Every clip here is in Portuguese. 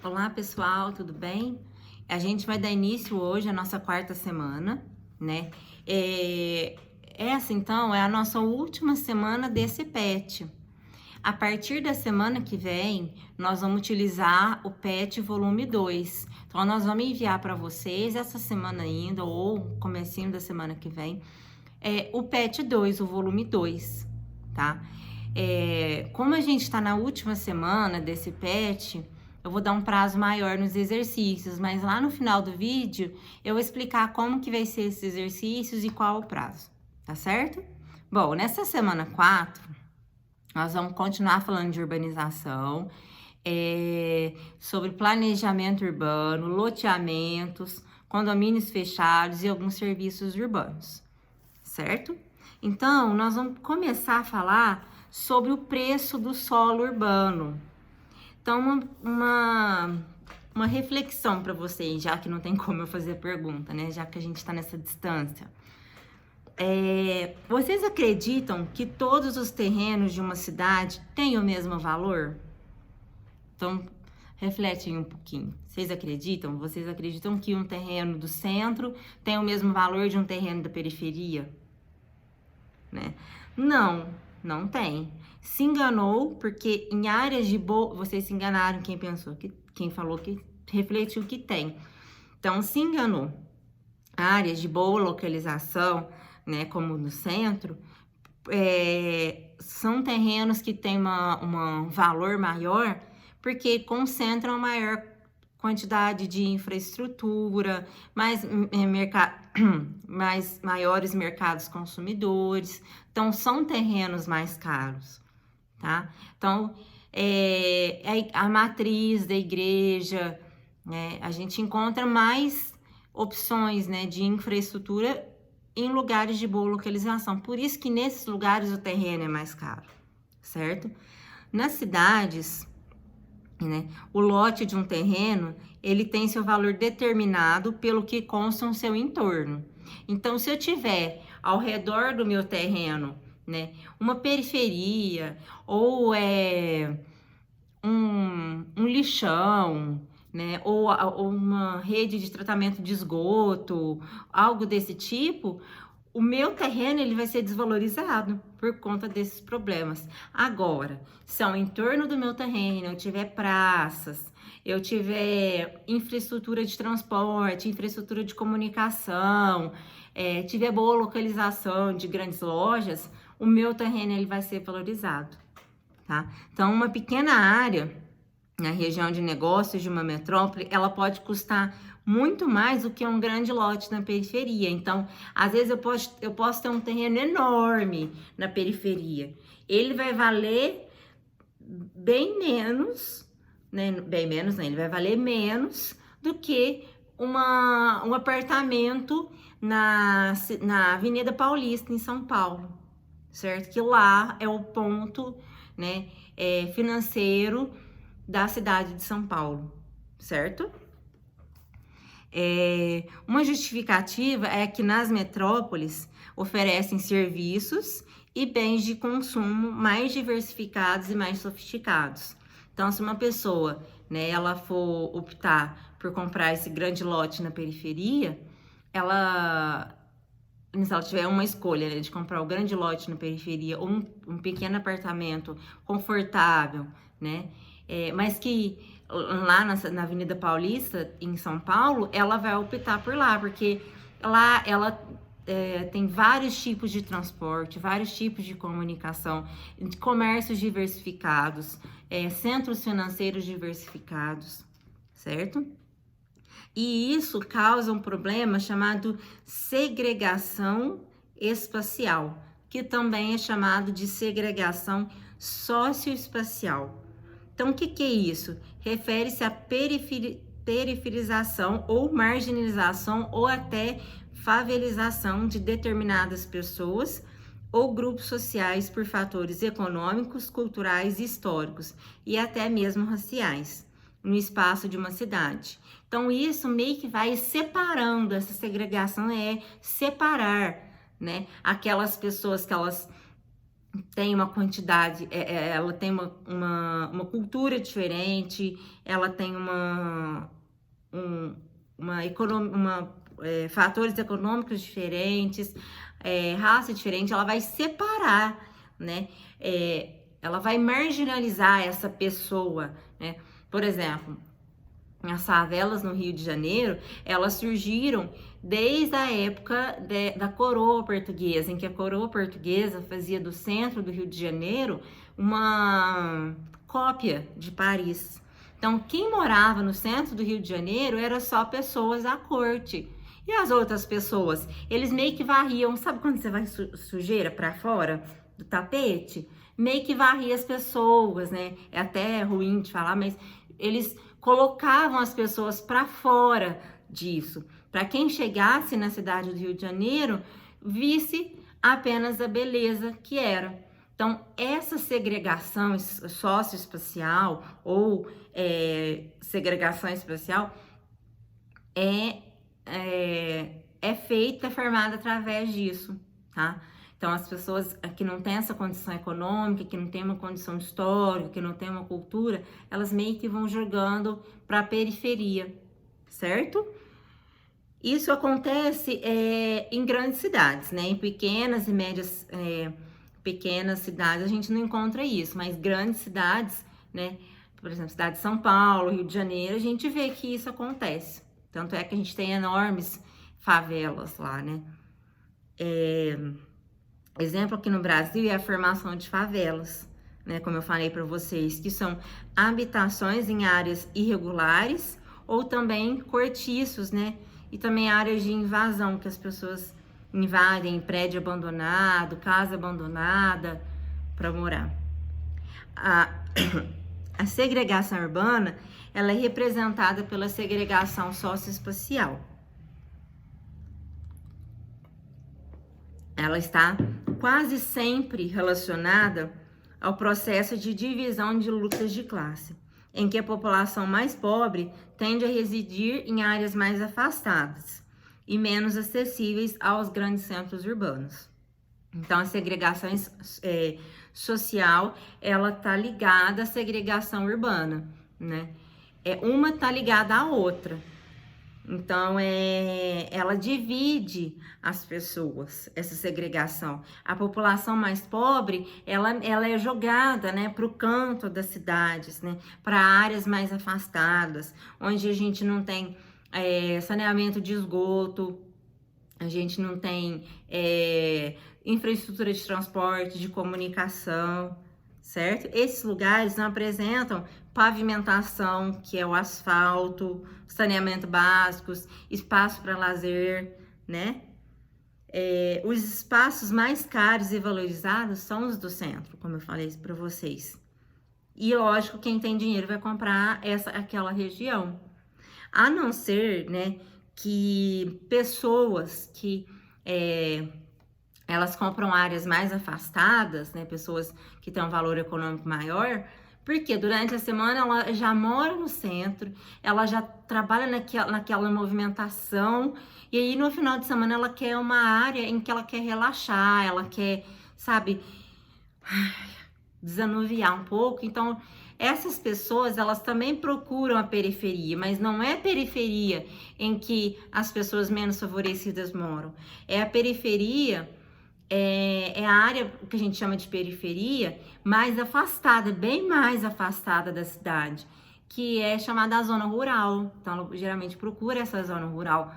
Olá, pessoal, tudo bem? A gente vai dar início hoje à nossa quarta semana, né? Essa, então, é a nossa última semana desse PET. A partir da semana que vem, nós vamos utilizar o PET volume 2. Então, nós vamos enviar para vocês essa semana ainda, ou comecinho da semana que vem, o PET 2, o volume 2, tá? Como a gente está na última semana desse PET, eu vou dar um prazo maior nos exercícios, mas lá no final do vídeo eu vou explicar como que vai ser esses exercícios e qual o prazo, tá certo? Bom, nessa semana 4, nós vamos continuar falando de urbanização, sobre planejamento urbano, loteamentos, condomínios fechados e alguns serviços urbanos, certo? Então, nós vamos começar a falar sobre o preço do solo urbano. Então, uma reflexão para vocês, já que não tem como eu fazer a pergunta, né? Já que a gente está nessa distância. Vocês acreditam que todos os terrenos de uma cidade têm o mesmo valor? Então, refletem um pouquinho. Vocês acreditam? Vocês acreditam que um terreno do centro tem o mesmo valor de um terreno da periferia? Né? Não tem. Se enganou porque em áreas de boa... Vocês se enganaram, quem falou que refletiu que tem. Então, se enganou. Áreas de boa localização, né, como no centro, são terrenos que têm um valor maior porque concentram maior quantidade de infraestrutura, maiores mercados consumidores. Então, são terrenos mais caros, tá? Então, a matriz da igreja, né? A gente encontra mais opções, né, de infraestrutura em lugares de boa localização. Por isso que nesses lugares o terreno é mais caro, certo? Nas cidades, né, o lote de um terreno, ele tem seu valor determinado pelo que consta no seu entorno. Então, se eu tiver ao redor do meu terreno, né, uma periferia ou um lixão, né, ou uma rede de tratamento de esgoto, algo desse tipo, o meu terreno ele vai ser desvalorizado por conta desses problemas. Agora, se ao entorno do meu terreno eu tiver praças, eu tiver infraestrutura de transporte, infraestrutura de comunicação, tiver boa localização de grandes lojas, o meu terreno ele vai ser valorizado, tá? Então, uma pequena área na região de negócios de uma metrópole, ela pode custar muito mais do que um grande lote na periferia. Então, às vezes eu posso ter um terreno enorme na periferia. Ele vai valer bem menos, né? Bem menos, né? Ele vai valer menos do que um apartamento na Avenida Paulista, em São Paulo, certo? Que lá é o ponto, né, financeiro da cidade de São Paulo, certo? Uma justificativa é que nas metrópoles oferecem serviços e bens de consumo mais diversificados e mais sofisticados. Então, se uma pessoa, né, ela for optar por comprar esse grande lote na periferia, se ela tiver uma escolha, né, de comprar o grande lote na periferia ou um pequeno apartamento confortável, né, mas que lá na Avenida Paulista, em São Paulo, ela vai optar por lá, porque lá ela tem vários tipos de transporte, vários tipos de comunicação, de comércios diversificados, centros financeiros diversificados, certo? E isso causa um problema chamado segregação espacial, que também é chamado de segregação socioespacial. Então, o que é isso? Refere-se à periferização ou marginalização ou até favelização de determinadas pessoas ou grupos sociais por fatores econômicos, culturais, históricos e até mesmo raciais no espaço de uma cidade. Então, isso meio que vai separando, essa segregação é separar, né, aquelas pessoas que elas tem uma quantidade, ela tem uma cultura diferente, ela tem fatores econômicos diferentes, raça diferente, ela vai separar, né? Ela vai marginalizar essa pessoa, né? Por exemplo, as favelas no Rio de Janeiro, elas surgiram desde a época da coroa portuguesa, em que a coroa portuguesa fazia do centro do Rio de Janeiro uma cópia de Paris. Então, quem morava no centro do Rio de Janeiro era só pessoas da corte. E as outras pessoas, eles meio que varriam, sabe quando você vai sujeira para fora do tapete? Meio que varria as pessoas, né? É até ruim de falar, mas eles colocavam as pessoas para fora disso, para quem chegasse na cidade do Rio de Janeiro, visse apenas a beleza que era. Então, essa segregação socioespacial ou segregação espacial é feita, formada através disso, tá? Então, as pessoas que não têm essa condição econômica, que não têm uma condição histórica, que não têm uma cultura, elas meio que vão jogando para a periferia, certo? Isso acontece em grandes cidades, né? Em pequenas e médias, pequenas cidades a gente não encontra isso, mas grandes cidades, né? Por exemplo, cidade de São Paulo, Rio de Janeiro, a gente vê que isso acontece. Tanto é que a gente tem enormes favelas lá, né? Exemplo aqui no Brasil é a formação de favelas, né? Como eu falei para vocês, que são habitações em áreas irregulares ou também cortiços, né? E também áreas de invasão, que as pessoas invadem prédio abandonado, casa abandonada para morar. A segregação urbana, ela é representada pela segregação socioespacial. Ela está quase sempre relacionada ao processo de divisão de lutas de classe, em que a população mais pobre tende a residir em áreas mais afastadas e menos acessíveis aos grandes centros urbanos. Então, a segregação social, ela está ligada à segregação urbana, né? Uma está ligada à outra. Então, ela divide as pessoas, essa segregação. A população mais pobre, ela é jogada, né, para o canto das cidades, né, para áreas mais afastadas, onde a gente não tem saneamento de esgoto, a gente não tem infraestrutura de transporte, de comunicação, certo? Esses lugares não apresentam pavimentação, que é o asfalto, saneamento básicos, espaço para lazer, né? Os espaços mais caros e valorizados são os do centro, como eu falei para vocês. E lógico, quem tem dinheiro vai comprar aquela região. A não ser, né, que pessoas que elas compram áreas mais afastadas, né, pessoas que têm um valor econômico maior, porque durante a semana ela já mora no centro, ela já trabalha naquela movimentação, e aí no final de semana ela quer uma área em que ela quer relaxar, ela quer, sabe, desanuviar um pouco. Então, essas pessoas, elas também procuram a periferia, mas não é periferia em que as pessoas menos favorecidas moram. É a periferia, a área que a gente chama de periferia, mais afastada, bem mais afastada da cidade, que é chamada a zona rural. Então, ela geralmente procura essa zona rural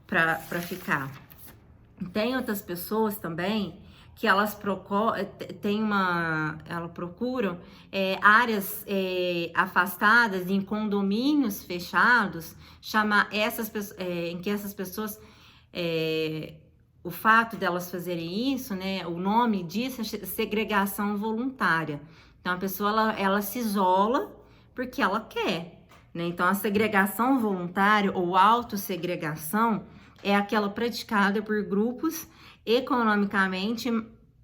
para ficar. Tem outras pessoas também que elas procuram áreas afastadas em condomínios fechados, em que essas pessoas, o fato delas fazerem isso, né, o nome disso é segregação voluntária. Então, a pessoa ela se isola porque ela quer, né? Então, a segregação voluntária ou autossegregação é aquela praticada por grupos economicamente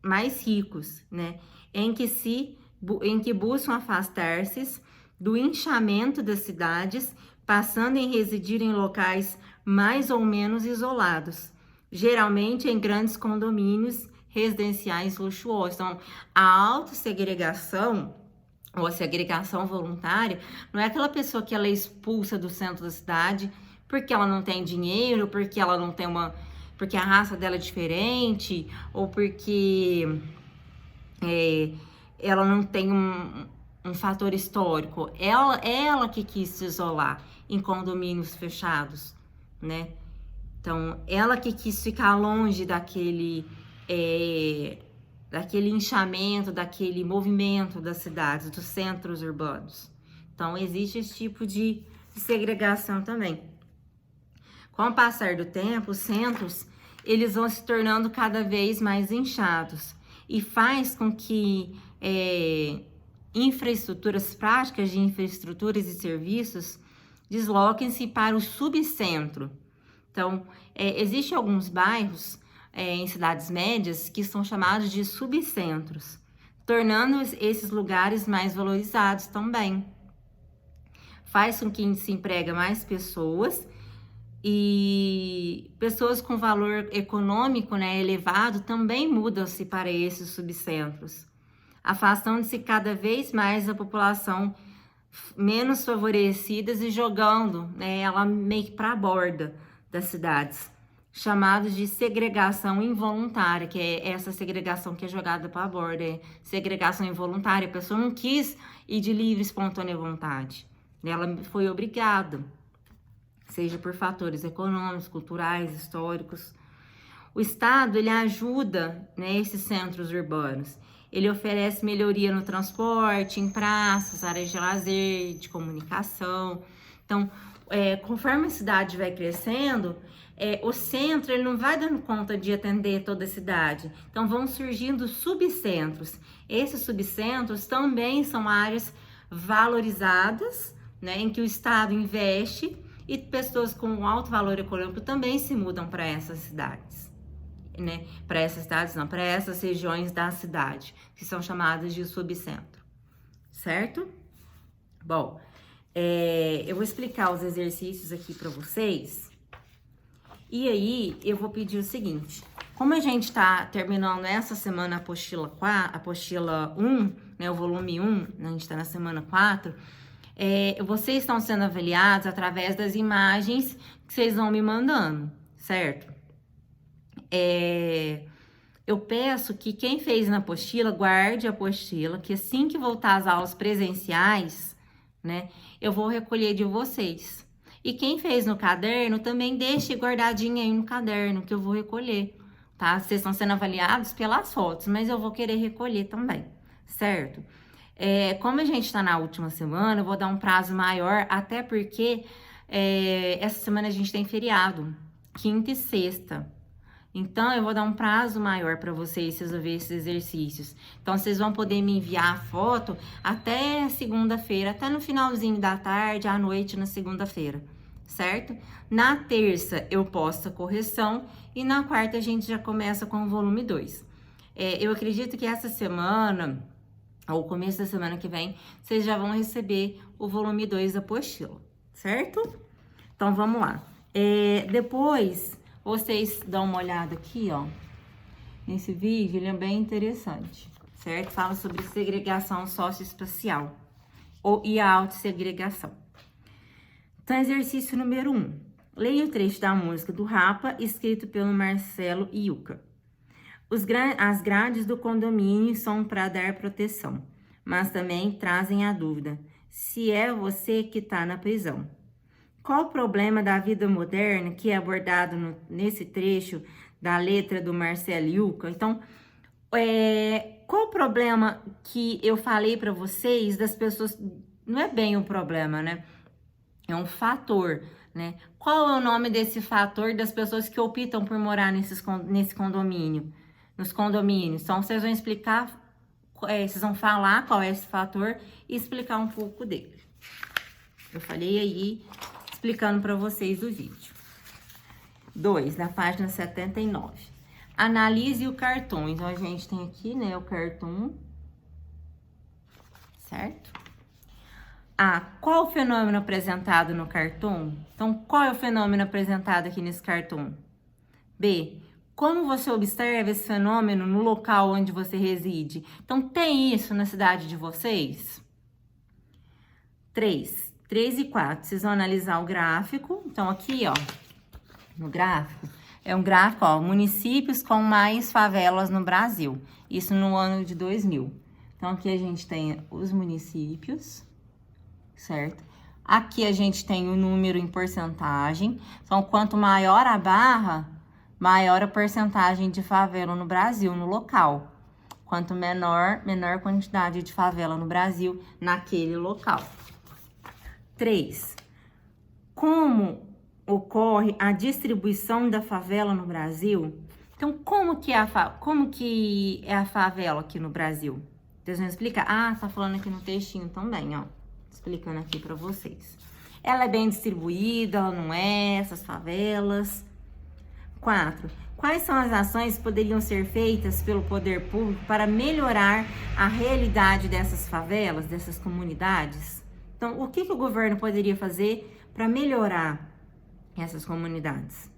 mais ricos, né? Em que buscam afastar-se do inchamento das cidades, passando em residir em locais mais ou menos isolados, geralmente em grandes condomínios residenciais luxuosos. Então, a autossegregação ou a segregação voluntária não é aquela pessoa que ela é expulsa do centro da cidade porque ela não tem dinheiro, porque ela não tem porque a raça dela é diferente, ou porque ela não tem um fator histórico. Ela que quis se isolar em condomínios fechados, né? Então, ela que quis ficar longe daquele inchamento, daquele movimento das cidades, dos centros urbanos. Então, existe esse tipo de segregação também. Com o passar do tempo, os centros, eles vão se tornando cada vez mais inchados e faz com que práticas de infraestruturas e serviços desloquem-se para o subcentro. Então, existem alguns bairros em cidades médias que são chamados de subcentros, tornando esses lugares mais valorizados também. Faz com que se emprega mais pessoas e pessoas com valor econômico, né, elevado também mudam-se para esses subcentros, afastando-se cada vez mais da população menos favorecidas e jogando, né, ela meio que para a borda das cidades, chamados de segregação involuntária, que é essa segregação que é jogada para a borda, segregação involuntária. A pessoa não quis ir de livre, espontânea vontade, ela foi obrigada, seja por fatores econômicos, culturais, históricos. O Estado, ele ajuda, né, esses centros urbanos. Ele oferece melhoria no transporte, em praças, áreas de lazer, de comunicação. Então, conforme a cidade vai crescendo, o centro ele não vai dando conta de atender toda a cidade. Então, vão surgindo subcentros. Esses subcentros também são áreas valorizadas, né, em que o Estado investe e pessoas com alto valor econômico também se mudam para essas cidades, né? Para essas regiões da cidade, que são chamadas de subcentro, certo? Bom, eu vou explicar os exercícios aqui para vocês. E aí, eu vou pedir o seguinte: como a gente está terminando essa semana a apostila 1, né, o volume 1, a gente está na semana 4, vocês estão sendo avaliados através das imagens que vocês vão me mandando, certo? Eu peço que quem fez na apostila, guarde a apostila, que assim que voltar às aulas presenciais, né, eu vou recolher de vocês. E quem fez no caderno, também deixe guardadinho aí no caderno, que eu vou recolher, tá? Vocês estão sendo avaliados pelas fotos, mas eu vou querer recolher também, certo? Como a gente está na última semana, eu vou dar um prazo maior, até porque essa semana a gente tem feriado, quinta e sexta. Então, eu vou dar um prazo maior para vocês resolver esses exercícios. Então, vocês vão poder me enviar a foto até segunda-feira, até no finalzinho da tarde, à noite, na segunda-feira, certo? Na terça, eu posto a correção e na quarta, a gente já começa com o volume 2. Eu acredito que essa semana, ou começo da semana que vem, vocês já vão receber o volume 2 da apostila, certo? Então, vamos lá. Depois, vocês dão uma olhada aqui, ó, nesse vídeo, ele é bem interessante, certo? Fala sobre segregação socioespacial e a autossegregação. Então, exercício número 1. Leia o trecho da música do Rapa, escrito pelo Marcelo Yuca. As grades do condomínio são para dar proteção, mas também trazem a dúvida se é você que está na prisão. Qual o problema da vida moderna que é abordado nesse trecho da letra do Marcelo Yuca? Então, qual o problema que eu falei para vocês das pessoas? Não é bem um problema, né? É um fator, né? Qual é o nome desse fator das pessoas que optam por morar nesse condomínio? Nos condomínios. Então, vocês vão explicar, vocês vão falar qual é esse fator e explicar um pouco dele. Eu falei aí, explicando para vocês o vídeo. 2, na página 79. Analise o cartoon. Então, a gente tem aqui, né, o cartoon, certo? Qual o fenômeno apresentado no cartoon? Então, qual é o fenômeno apresentado aqui nesse cartoon? B, Como você observa esse fenômeno no local onde você reside? Então, tem isso na cidade de vocês? 3 e 4, vocês vão analisar o gráfico. Então, aqui, ó, no gráfico, é um gráfico, ó, municípios com mais favelas no Brasil. Isso no ano de 2000. Então, aqui a gente tem os municípios, certo? Aqui a gente tem o número em porcentagem. Então, quanto maior a barra, maior a porcentagem de favela no Brasil, no local. Quanto menor quantidade de favela no Brasil, naquele local. 3. Como ocorre a distribuição da favela no Brasil? Então, como que é a favela aqui no Brasil? Vocês vão explicar? Ah, tá falando aqui no textinho também, ó. Explicando aqui pra vocês. Ela é bem distribuída, ela não é, essas favelas. 4. Quais são as ações que poderiam ser feitas pelo poder público para melhorar a realidade dessas favelas, dessas comunidades? Então, o que o governo poderia fazer para melhorar essas comunidades?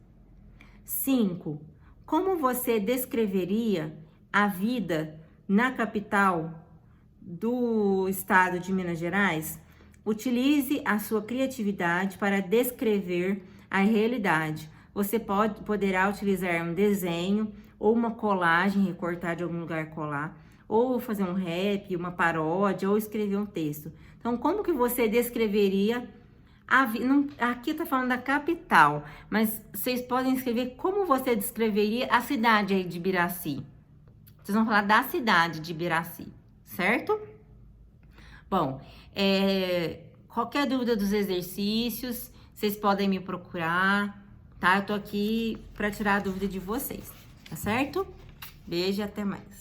5. Como você descreveria a vida na capital do estado de Minas Gerais? Utilize a sua criatividade para descrever a realidade. Você poderá utilizar um desenho ou uma colagem, recortar de algum lugar, colar, ou fazer um rap, uma paródia, ou escrever um texto. Então, como que você descreveria aqui tá falando da capital, mas vocês podem escrever como você descreveria a cidade aí de Ibiraci. Vocês vão falar da cidade de Ibiraci, certo? Bom, qualquer dúvida dos exercícios, vocês podem me procurar, tá? Eu tô aqui para tirar a dúvida de vocês, tá certo? Beijo e até mais.